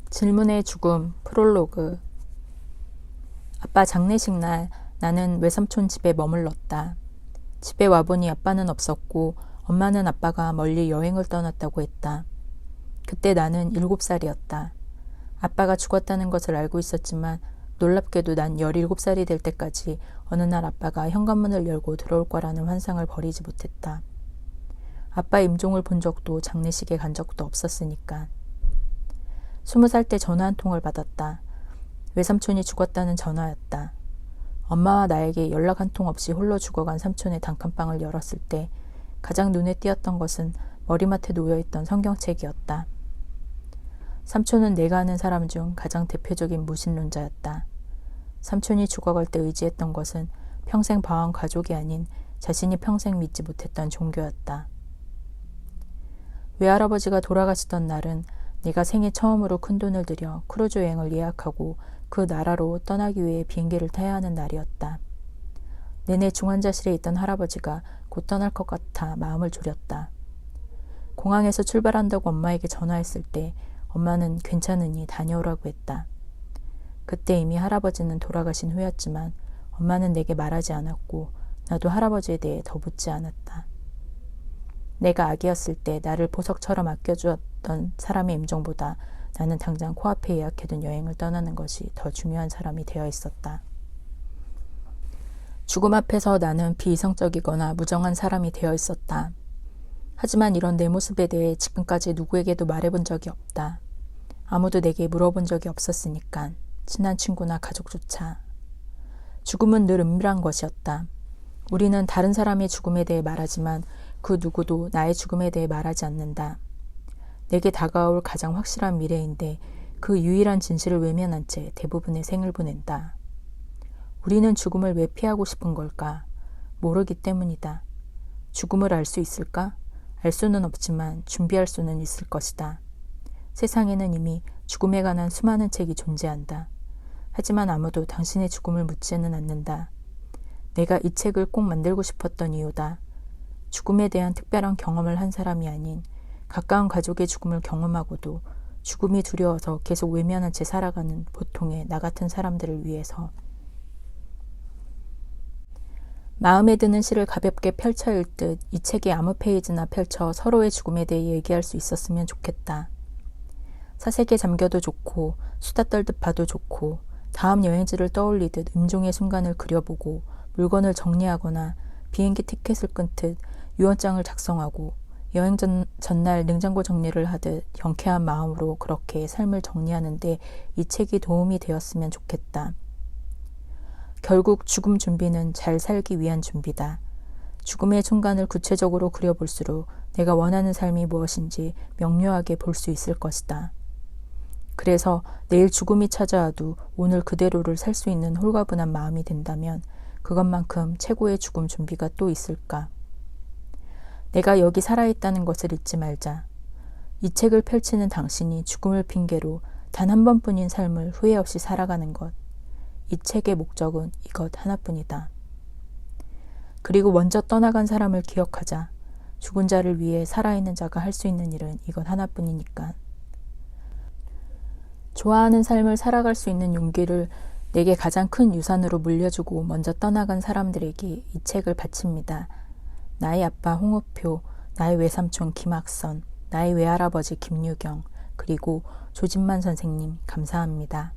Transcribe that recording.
질문의 죽음 프롤로그. 아빠 장례식 날 나는 외삼촌 집에 머물렀다. 집에 와보니 아빠는 없었고 엄마는 아빠가 멀리 여행을 떠났다고 했다. 그때 나는 7살이었다. 아빠가 죽었다는 것을 알고 있었지만 놀랍게도 난 17살이 될 때까지 어느 날 아빠가 현관문을 열고 들어올 거라는 환상을 버리지 못했다. 아빠 임종을 본 적도 장례식에 간 적도 없었으니까. 20살 때 전화 한 통을 받았다. 외삼촌이 죽었다는 전화였다. 엄마와 나에게 연락 한 통 없이 홀로 죽어간 삼촌의 단칸방을 열었을 때 가장 눈에 띄었던 것은 머리맡에 놓여있던 성경책이었다. 삼촌은 내가 아는 사람 중 가장 대표적인 무신론자였다. 삼촌이 죽어갈 때 의지했던 것은 평생 봐온 가족이 아닌 자신이 평생 믿지 못했던 종교였다. 외할아버지가 돌아가시던 날은 내가 생애 처음으로 큰돈을 들여 크루즈 여행을 예약하고 그 나라로 떠나기 위해 비행기를 타야 하는 날이었다. 내내 중환자실에 있던 할아버지가 곧 떠날 것 같아 마음을 졸였다. 공항에서 출발한다고 엄마에게 전화했을 때 엄마는 괜찮으니 다녀오라고 했다. 그때 이미 할아버지는 돌아가신 후였지만 엄마는 내게 말하지 않았고 나도 할아버지에 대해 더 묻지 않았다. 내가 아기였을 때 나를 보석처럼 아껴주었던 사람의 임종보다 나는 당장 코앞에 예약해둔 여행을 떠나는 것이 더 중요한 사람이 되어 있었다. 죽음 앞에서 나는 비이성적이거나 무정한 사람이 되어 있었다. 하지만 이런 내 모습에 대해 지금까지 누구에게도 말해본 적이 없다. 아무도 내게 물어본 적이 없었으니까, 친한 친구나 가족조차. 죽음은 늘 은밀한 것이었다. 우리는 다른 사람의 죽음에 대해 말하지만 그 누구도 나의 죽음에 대해 말하지 않는다. 내게 다가올 가장 확실한 미래인데 그 유일한 진실을 외면한 채 대부분의 생을 보낸다. 우리는 죽음을 왜 피하고 싶은 걸까? 모르기 때문이다. 죽음을 알 수 있을까? 알 수는 없지만 준비할 수는 있을 것이다. 세상에는 이미 죽음에 관한 수많은 책이 존재한다. 하지만 아무도 당신의 죽음을 묻지는 않는다. 내가 이 책을 꼭 만들고 싶었던 이유다. 죽음에 대한 특별한 경험을 한 사람이 아닌 가까운 가족의 죽음을 경험하고도 죽음이 두려워서 계속 외면한 채 살아가는 보통의 나 같은 사람들을 위해서. 마음에 드는 시를 가볍게 펼쳐 읽듯 이 책의 아무 페이지나 펼쳐 서로의 죽음에 대해 얘기할 수 있었으면 좋겠다. 사색에 잠겨도 좋고 수다 떨듯 봐도 좋고 다음 여행지를 떠올리듯 임종의 순간을 그려보고 물건을 정리하거나 비행기 티켓을 끊듯 유언장을 작성하고 여행 전날 냉장고 정리를 하듯 경쾌한 마음으로 그렇게 삶을 정리하는데 이 책이 도움이 되었으면 좋겠다. 결국 죽음 준비는 잘 살기 위한 준비다. 죽음의 순간을 구체적으로 그려볼수록 내가 원하는 삶이 무엇인지 명료하게 볼 수 있을 것이다. 그래서 내일 죽음이 찾아와도 오늘 그대로를 살 수 있는 홀가분한 마음이 된다면 그것만큼 최고의 죽음 준비가 또 있을까? 내가 여기 살아있다는 것을 잊지 말자. 이 책을 펼치는 당신이 죽음을 핑계로 단 한 번뿐인 삶을 후회 없이 살아가는 것. 이 책의 목적은 이것 하나뿐이다. 그리고 먼저 떠나간 사람을 기억하자. 죽은 자를 위해 살아있는 자가 할 수 있는 일은 이것 하나뿐이니까. 좋아하는 삶을 살아갈 수 있는 용기를 내게 가장 큰 유산으로 물려주고 먼저 떠나간 사람들에게 이 책을 바칩니다. 나의 아빠 홍우표, 나의 외삼촌 김학선, 나의 외할아버지 김유경, 그리고 조진만 선생님 감사합니다.